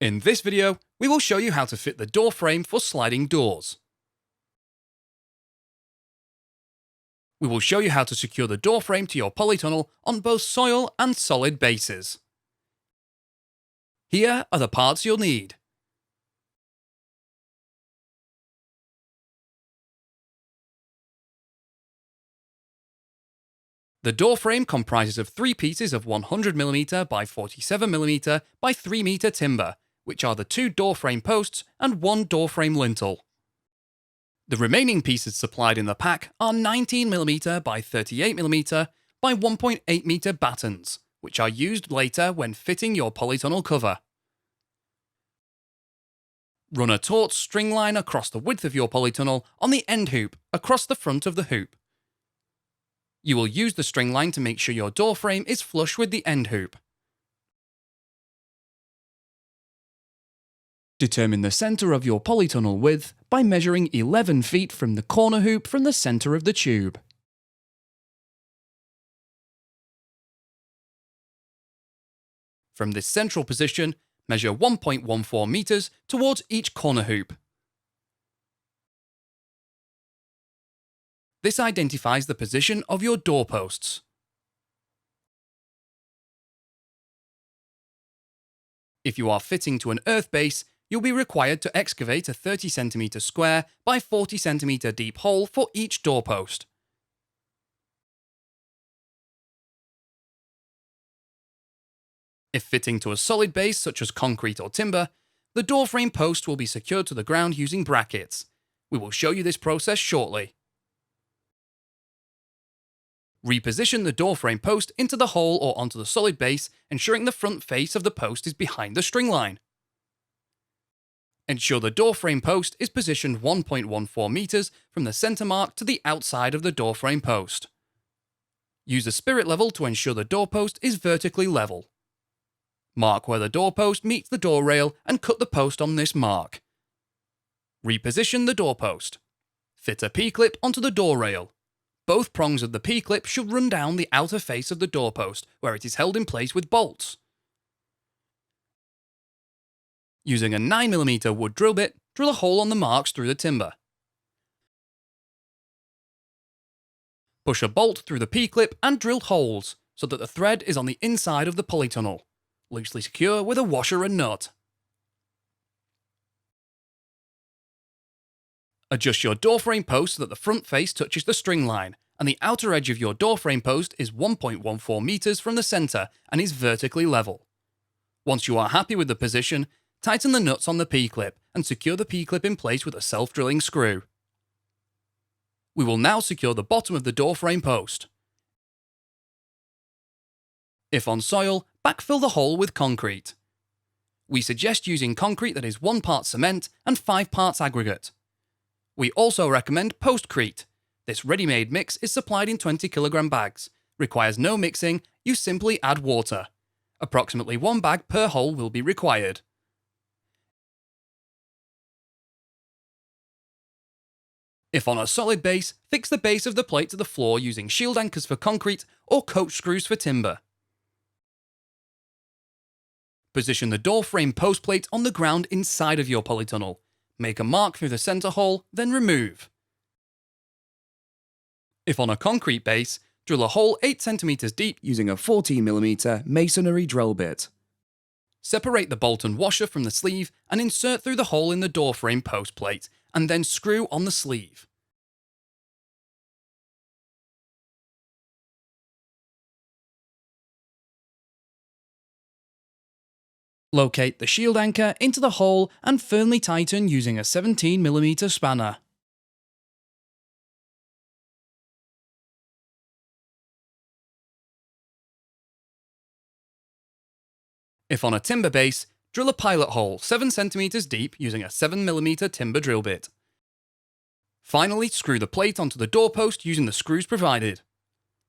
In this video, we will show you how to fit the door frame for sliding doors. We will show you how to secure the door frame to your polytunnel on both soil and solid bases. Here are the parts you'll need. The door frame comprises of 3 pieces of 100mm by 47mm by 3m timber, which are the 2 door frame posts and 1 door frame lintel. The remaining pieces supplied in the pack are 19mm by 38mm by 1.8m battens, which are used later when fitting your polytunnel cover. Run a taut string line across the width of your polytunnel on the end hoop across the front of the hoop. You will use the string line to make sure your door frame is flush with the end hoop. Determine the centre of your polytunnel width by measuring 11 feet from the corner hoop from the centre of the tube. From this central position, measure 1.14 meters towards each corner hoop. This identifies the position of your doorposts. If you are fitting to an earth base, you'll be required to excavate a 30cm square by 40cm deep hole for each doorpost. If fitting to a solid base such as concrete or timber, the door frame post will be secured to the ground using brackets. We will show you this process shortly. Reposition the door frame post into the hole or onto the solid base, ensuring the front face of the post is behind the string line. Ensure the door frame post is positioned 1.14 meters from the center mark to the outside of the door frame post. Use a spirit level to ensure the doorpost is vertically level. Mark where the doorpost meets the door rail and cut the post on this mark. Reposition the doorpost. Fit a P-clip onto the door rail. Both prongs of the P-clip should run down the outer face of the doorpost, where it is held in place with bolts. Using a 9mm wood drill bit, drill a hole on the marks through the timber. Push a bolt through the P-clip and drill holes, so that the thread is on the inside of the polytunnel. Loosely secure with a washer and nut. Adjust your door frame post so that the front face touches the string line, and the outer edge of your door frame post is 1.14 meters from the center and is vertically level. Once you are happy with the position, tighten the nuts on the P-clip and secure the P-clip in place with a self-drilling screw. We will now secure the bottom of the door frame post. If on soil, backfill the hole with concrete. We suggest using concrete that is 1 part cement and 5 parts aggregate. We also recommend postcrete. This ready-made mix is supplied in 20kg bags. Requires no mixing, you simply add water. Approximately 1 bag per hole will be required. If on a solid base, fix the base of the plate to the floor using shield anchors for concrete or coach screws for timber. Position the door frame post plate on the ground inside of your polytunnel. Make a mark through the center hole, then remove. If on a concrete base, drill a hole 8cm deep using a 14mm masonry drill bit. Separate the bolt and washer from the sleeve and insert through the hole in the door frame post plate, and then screw on the sleeve. Locate the shield anchor into the hole and firmly tighten using a 17mm spanner. If on a timber base, drill a pilot hole 7cm deep using a 7mm timber drill bit. Finally, screw the plate onto the doorpost using the screws provided.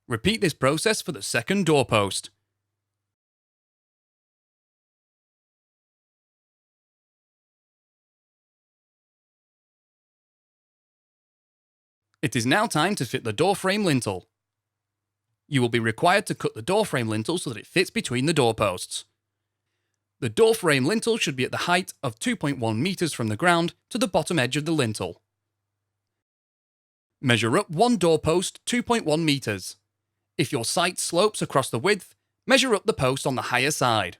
Repeat this process for the second doorpost. It is now time to fit the door frame lintel. You will be required to cut the door frame lintel so that it fits between the doorposts. The door frame lintel should be at the height of 2.1 meters from the ground to the bottom edge of the lintel. Measure up one doorpost 2.1 meters. If your site slopes across the width, measure up the post on the higher side.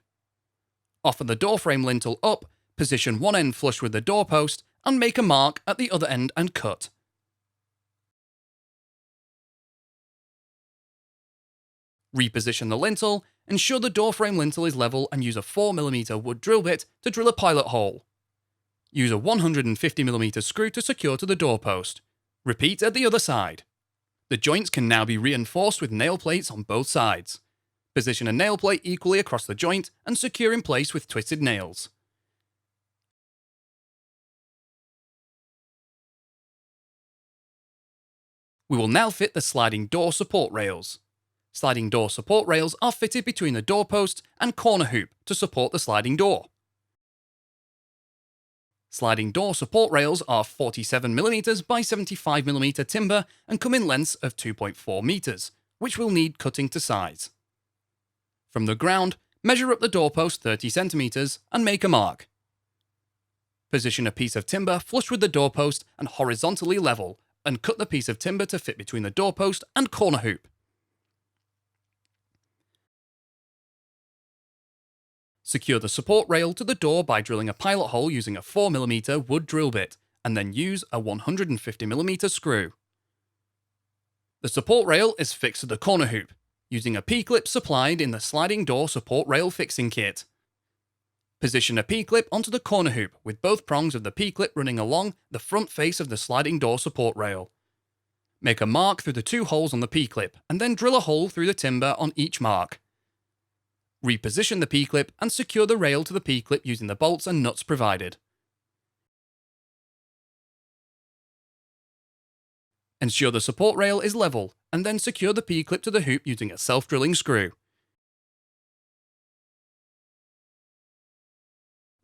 Offer the door frame lintel up, position one end flush with the doorpost, and make a mark at the other end and cut. Reposition the lintel, ensure the door frame lintel is level, and use a 4mm wood drill bit to drill a pilot hole. Use a 150mm screw to secure to the doorpost. Repeat at the other side. The joints can now be reinforced with nail plates on both sides. Position a nail plate equally across the joint and secure in place with twisted nails. We will now fit the sliding door support rails. Sliding door support rails are fitted between the doorpost and corner hoop to support the sliding door. Sliding door support rails are 47mm by 75mm timber and come in lengths of 2.4 meters, which will need cutting to size. From the ground, measure up the doorpost 30cm and make a mark. Position a piece of timber flush with the doorpost and horizontally level, and cut the piece of timber to fit between the doorpost and corner hoop. Secure the support rail to the door by drilling a pilot hole using a 4mm wood drill bit, and then use a 150mm screw. The support rail is fixed to the corner hoop, using a P-clip supplied in the sliding door support rail fixing kit. Position a P-clip onto the corner hoop with both prongs of the P-clip running along the front face of the sliding door support rail. Make a mark through the two holes on the P-clip, and then drill a hole through the timber on each mark. Reposition the P-clip and secure the rail to the P-clip using the bolts and nuts provided. Ensure the support rail is level, and then secure the P-clip to the hoop using a self-drilling screw.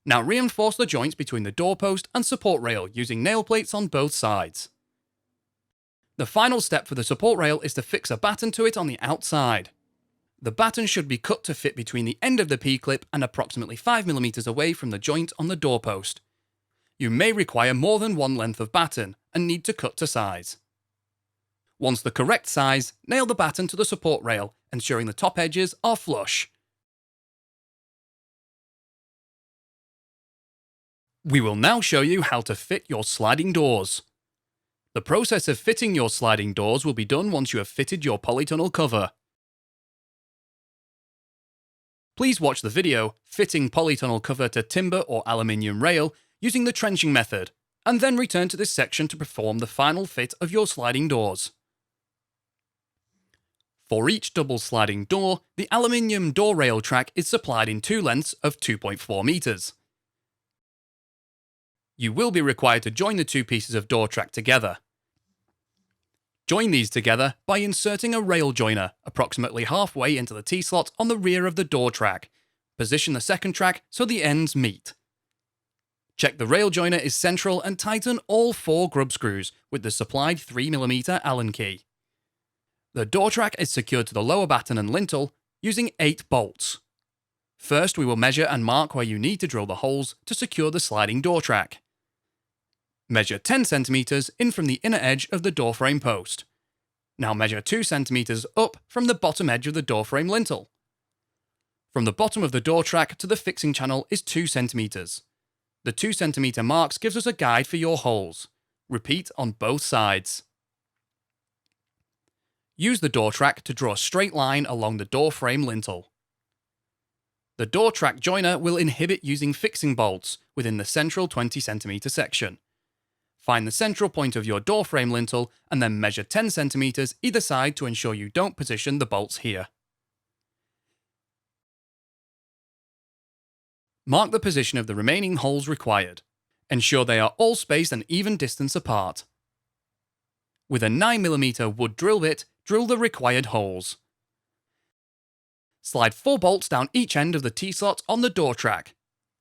Now reinforce the joints between the doorpost and support rail using nail plates on both sides. The final step for the support rail is to fix a batten to it on the outside. The batten should be cut to fit between the end of the P-clip and approximately 5mm away from the joint on the doorpost. You may require more than one length of batten and need to cut to size. Once the correct size, nail the batten to the support rail, ensuring the top edges are flush. We will now show you how to fit your sliding doors. The process of fitting your sliding doors will be done once you have fitted your polytunnel cover. Please watch the video, Fitting Polytunnel Cover to Timber or Aluminium Rail, using the trenching method, and then return to this section to perform the final fit of your sliding doors. For each double sliding door, the aluminium door rail track is supplied in two lengths of 2.4 meters. You will be required to join the two pieces of door track together. Join these together by inserting a rail joiner approximately halfway into the T-slot on the rear of the door track. Position the second track so the ends meet. Check the rail joiner is central and tighten all 4 grub screws with the supplied 3mm Allen key. The door track is secured to the lower batten and lintel using 8 bolts. First, we will measure and mark where you need to drill the holes to secure the sliding door track. Measure 10 cm in from the inner edge of the door frame post. Now measure 2 cm up from the bottom edge of the door frame lintel. From the bottom of the door track to the fixing channel is 2 cm. The 2 cm marks gives us a guide for your holes. Repeat on both sides. Use the door track to draw a straight line along the door frame lintel. The door track joiner will inhibit using fixing bolts within the central 20 cm section. Find the central point of your door frame lintel and then measure 10 cm either side to ensure you don't position the bolts here. Mark the position of the remaining holes required. Ensure they are all spaced an even distance apart. With a 9mm wood drill bit, drill the required holes. Slide 4 bolts down each end of the T-slot on the door track.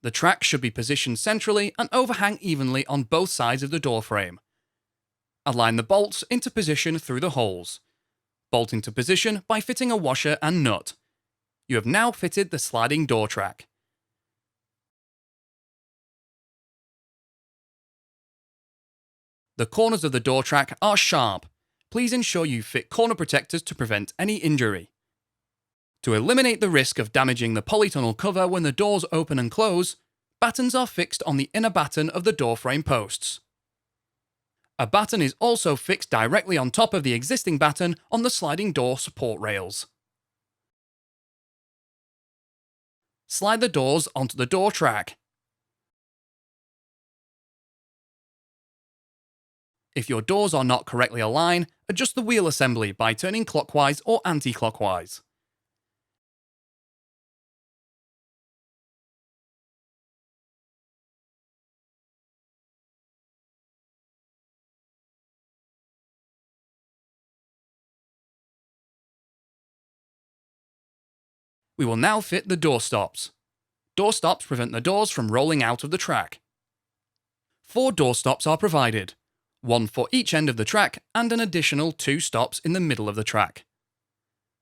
The track should be positioned centrally and overhang evenly on both sides of the door frame. Align the bolts into position through the holes. Bolt into position by fitting a washer and nut. You have now fitted the sliding door track. The corners of the door track are sharp. Please ensure you fit corner protectors to prevent any injury. To eliminate the risk of damaging the polytunnel cover when the doors open and close, battens are fixed on the inner batten of the door frame posts. A batten is also fixed directly on top of the existing batten on the sliding door support rails. Slide the doors onto the door track. If your doors are not correctly aligned, adjust the wheel assembly by turning clockwise or anti-clockwise. We will now fit the door stops. Door stops prevent the doors from rolling out of the track. 4 door stops are provided, 1 for each end of the track and an additional 2 stops in the middle of the track.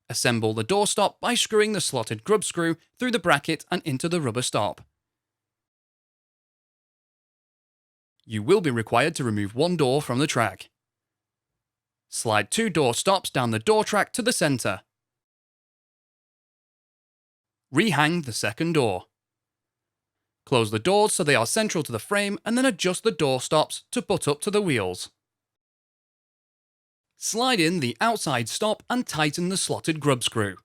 Assemble the door stop by screwing the slotted grub screw through the bracket and into the rubber stop. You will be required to remove 1 door from the track. Slide 2 door stops down the door track to the centre. Rehang the second door. Close the doors so they are central to the frame and then adjust the door stops to butt up to the wheels. Slide in the outside stop and tighten the slotted grub screw.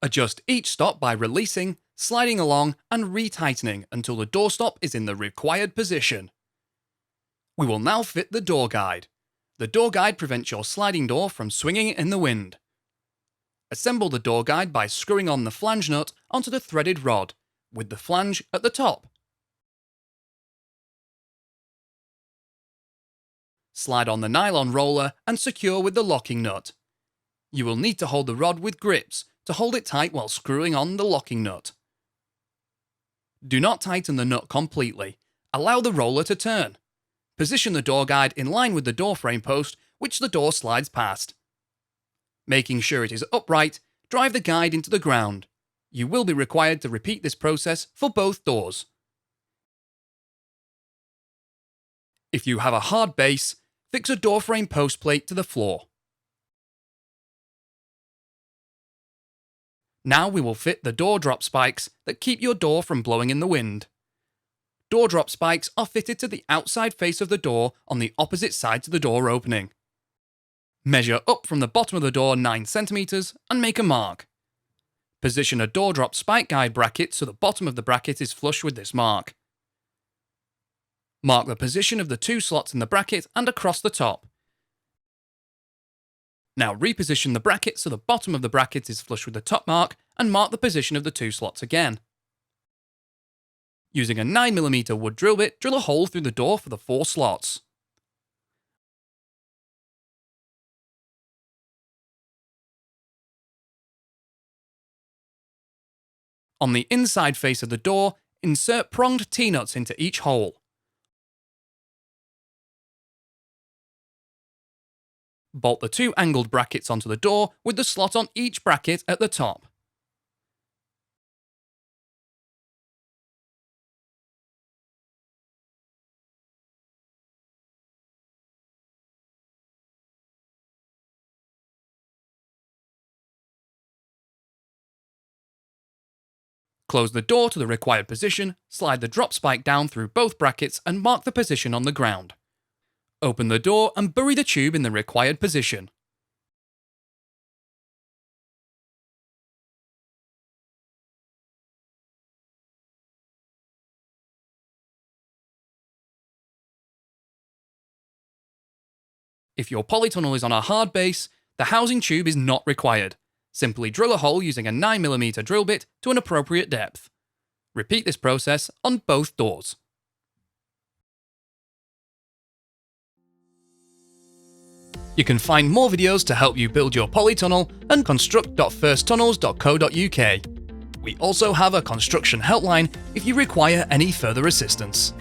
Adjust each stop by releasing, sliding along and retightening until the door stop is in the required position. We will now fit the door guide. The door guide prevents your sliding door from swinging in the wind. Assemble the door guide by screwing on the flange nut onto the threaded rod, with the flange at the top. Slide on the nylon roller and secure with the locking nut. You will need to hold the rod with grips to hold it tight while screwing on the locking nut. Do not tighten the nut completely. Allow the roller to turn. Position the door guide in line with the door frame post which the door slides past. Making sure it is upright, drive the guide into the ground. You will be required to repeat this process for both doors. If you have a hard base, fix a door frame post plate to the floor. Now we will fit the door drop spikes that keep your door from blowing in the wind. Door drop spikes are fitted to the outside face of the door on the opposite side to the door opening. Measure up from the bottom of the door 9 cm and make a mark. Position a door drop spike guide bracket so the bottom of the bracket is flush with this mark. Mark the position of the 2 slots in the bracket and across the top. Now reposition the bracket so the bottom of the bracket is flush with the top mark and mark the position of the 2 slots again. Using a 9mm wood drill bit, drill a hole through the door for the 4 slots. On the inside face of the door, insert pronged T-nuts into each hole. Bolt the 2 angled brackets onto the door with the slot on each bracket at the top. Close the door to the required position, slide the drop spike down through both brackets and mark the position on the ground. Open the door and bury the tube in the required position. If your polytunnel is on a hard base, the housing tube is not required. Simply drill a hole using a 9mm drill bit to an appropriate depth. Repeat this process on both doors. You can find more videos to help you build your polytunnel at construct.firsttunnels.co.uk. We also have a construction helpline if you require any further assistance.